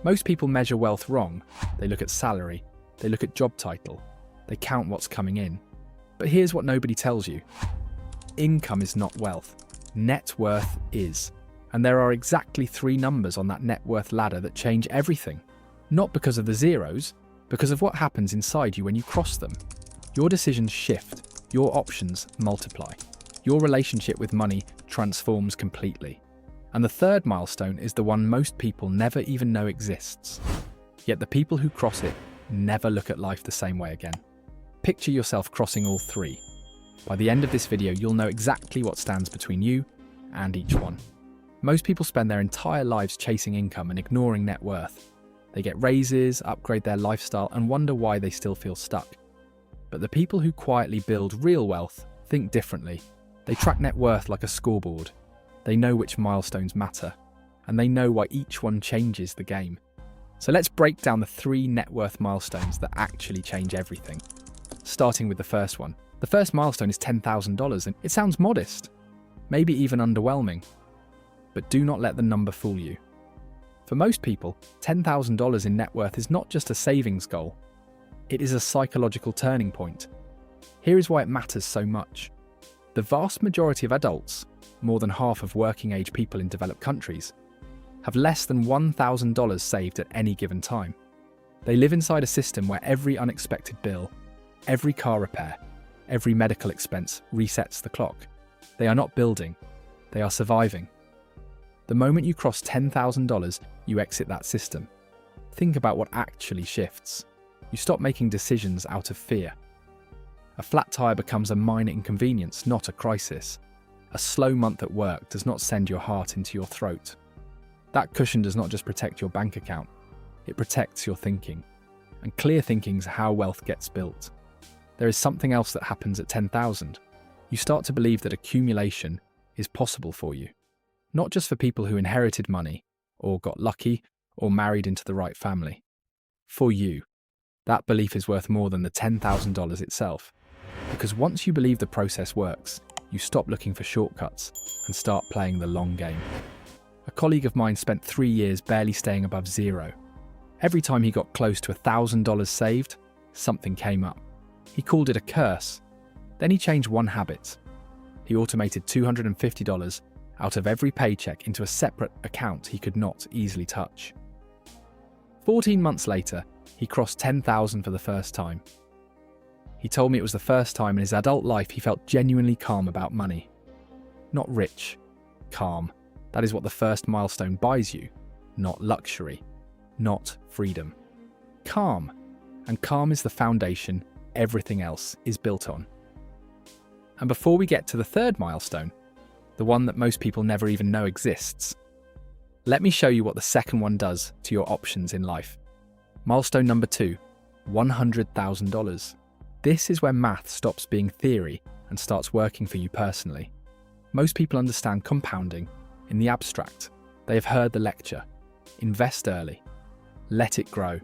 Most people measure wealth wrong. They look at salary, they look at job title, they count what's coming in. But here's what nobody tells you. Income is not wealth. Net worth is. And there are exactly 3 numbers on that net worth ladder that change everything. Not because of the zeros, because of what happens inside you when you cross them. Your decisions shift, your options multiply. Your relationship with money transforms completely. And the third milestone is the one most people never even know exists. Yet the people who cross it never look at life the same way again. Picture yourself crossing all 3. By the end of this video, you'll know exactly what stands between you and each one. Most people spend their entire lives chasing income and ignoring net worth. They get raises, upgrade their lifestyle, and wonder why they still feel stuck. But the people who quietly build real wealth think differently. They track net worth like a scoreboard. They know which milestones matter, and they know why each one changes the game. So let's break down the 3 net worth milestones that actually change everything. Starting with the first one. The first milestone is $10,000, and it sounds modest, maybe even underwhelming. But do not let the number fool you. For most people, $10,000 in net worth is not just a savings goal. It is a psychological turning point. Here is why it matters so much. The vast majority of adults, more than half of working-age people in developed countries, have less than $1,000 saved at any given time. They live inside a system where every unexpected bill, every car repair, every medical expense resets the clock. They are not building, they are surviving. The moment you cross $10,000, you exit that system. Think about what actually shifts. You stop making decisions out of fear. A flat tire becomes a minor inconvenience, not a crisis. A slow month at work does not send your heart into your throat. That cushion does not just protect your bank account, it protects your thinking. And clear thinking is how wealth gets built. There is something else that happens at 10,000. You start to believe that accumulation is possible for you. Not just for people who inherited money, or got lucky, or married into the right family. For you, that belief is worth more than the $10,000 itself. Because once you believe the process works, you stop looking for shortcuts and start playing the long game. A colleague of mine spent 3 years barely staying above zero. Every time he got close to $1,000 saved, something came up. He called it a curse. Then he changed one habit. He automated $250 out of every paycheck into a separate account he could not easily touch. 14 months later, he crossed $10,000 for the first time. He told me it was the first time in his adult life he felt genuinely calm about money. Not rich, calm. That is what the first milestone buys you. Not luxury, not freedom. Calm. And calm is the foundation everything else is built on. And before we get to the third milestone, the one that most people never even know exists, let me show you what the second one does to your options in life. Milestone number 2, $100,000. This is where math stops being theory and starts working for you personally. Most people understand compounding in the abstract. They have heard the lecture. Invest early. Let it grow.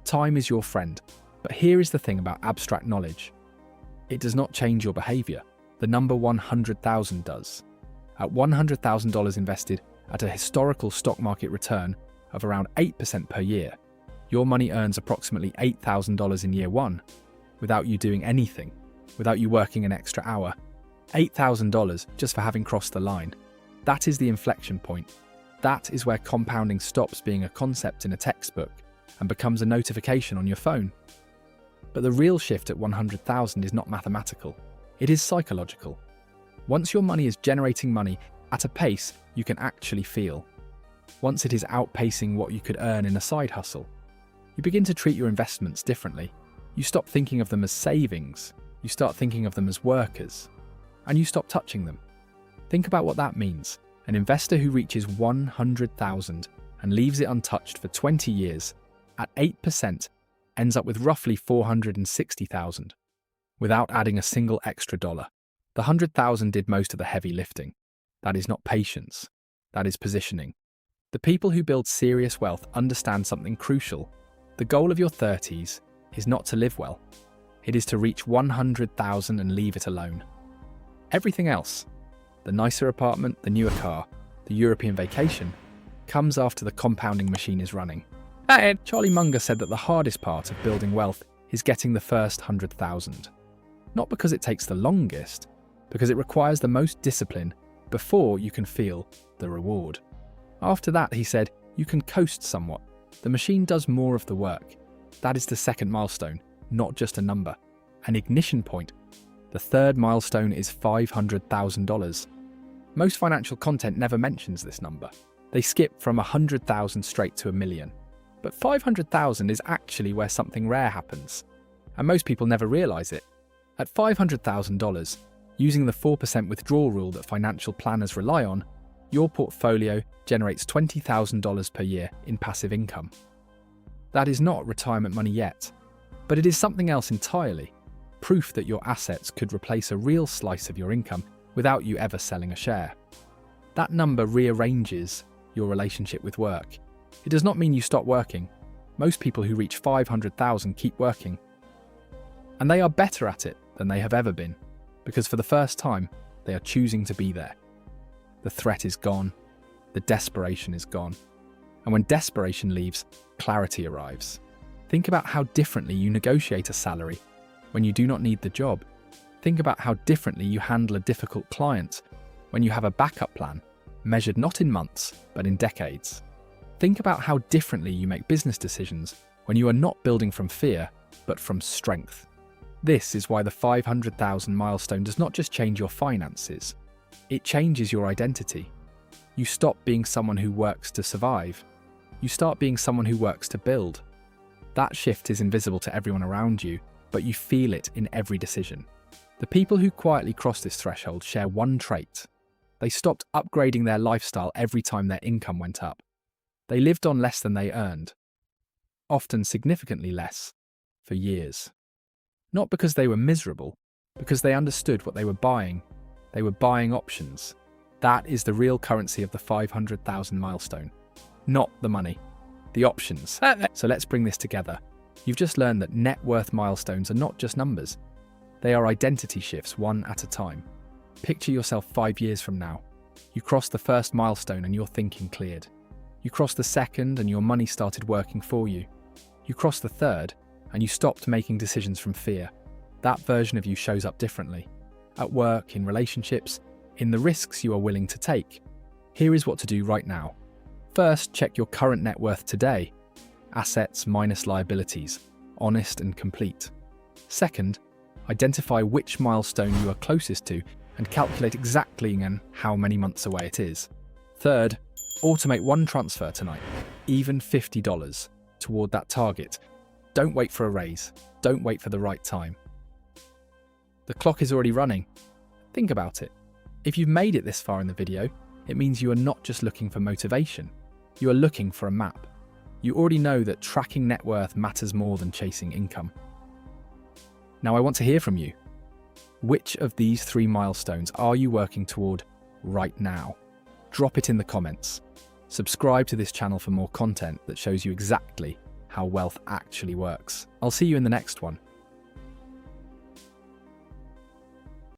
Time is your friend. But here is the thing about abstract knowledge. It does not change your behavior. The number 100,000 does. At $100,000 invested at a historical stock market return of around 8% per year, your money earns approximately $8,000 in year 1 without you doing anything, without you working an extra hour. $8,000 just for having crossed the line. That is the inflection point. That is where compounding stops being a concept in a textbook and becomes a notification on your phone. But the real shift at 100,000 is not mathematical. It is psychological. Once your money is generating money at a pace you can actually feel, once it is outpacing what you could earn in a side hustle, you begin to treat your investments differently. You stop thinking of them as savings, you start thinking of them as workers, and you stop touching them. Think about what that means. An investor who reaches 100,000 and leaves it untouched for 20 years at 8% ends up with roughly 460,000 without adding a single extra dollar. The 100,000 did most of the heavy lifting. That is not patience, that is positioning. The people who build serious wealth understand something crucial. The goal of your 30s is not to live well. It is to reach 100,000 and leave it alone. Everything else, the nicer apartment, the newer car, the European vacation, comes after the compounding machine is running. Charlie Munger said that the hardest part of building wealth is getting the first 100,000. Not because it takes the longest, because it requires the most discipline before you can feel the reward. After that, he said, you can coast somewhat. The machine does more of the work. That is the second milestone, not just a number. An ignition point. The third milestone is $500,000. Most financial content never mentions this number. They skip from 100,000 straight to $1 million. But 500,000 is actually where something rare happens. And most people never realize it. At $500,000, using the 4% withdrawal rule that financial planners rely on, your portfolio generates $20,000 per year in passive income. That is not retirement money yet, but it is something else entirely. Proof that your assets could replace a real slice of your income without you ever selling a share. That number rearranges your relationship with work. It does not mean you stop working. Most people who reach 500,000 keep working. And they are better at it than they have ever been, because for the first time, they are choosing to be there. The threat is gone. The desperation is gone. And when desperation leaves, clarity arrives. Think about how differently you negotiate a salary when you do not need the job. Think about how differently you handle a difficult client when you have a backup plan, measured not in months, but in decades. Think about how differently you make business decisions when you are not building from fear, but from strength. This is why the 500,000 milestone does not just change your finances, it changes your identity. You stop being someone who works to survive. You start being someone who works to build. That shift is invisible to everyone around you, but you feel it in every decision. The people who quietly cross this threshold share one trait. They stopped upgrading their lifestyle every time their income went up. They lived on less than they earned, often significantly less, for years. Not because they were miserable, because they understood what they were buying. They were buying options. That is the real currency of the 500,000 milestone. Not the money, the options. So let's bring this together. You've just learned that net worth milestones are not just numbers. They are identity shifts, one at a time. Picture yourself 5 years from now. You crossed the first milestone and your thinking cleared. You crossed the second and your money started working for you. You crossed the third and you stopped making decisions from fear. That version of you shows up differently. At work, in relationships, in the risks you are willing to take. Here is what to do right now. First, check your current net worth today. Assets minus liabilities, honest and complete. Second, identify which milestone you are closest to and calculate exactly how many months away it is. Third, automate one transfer tonight, even $50, toward that target. Don't wait for a raise. Don't wait for the right time. The clock is already running. Think about it. If you've made it this far in the video, it means you are not just looking for motivation. You are looking for a map. You already know that tracking net worth matters more than chasing income. Now I want to hear from you. Which of these 3 milestones are you working toward right now? Drop it in the comments. Subscribe to this channel for more content that shows you exactly how wealth actually works. I'll see you in the next one.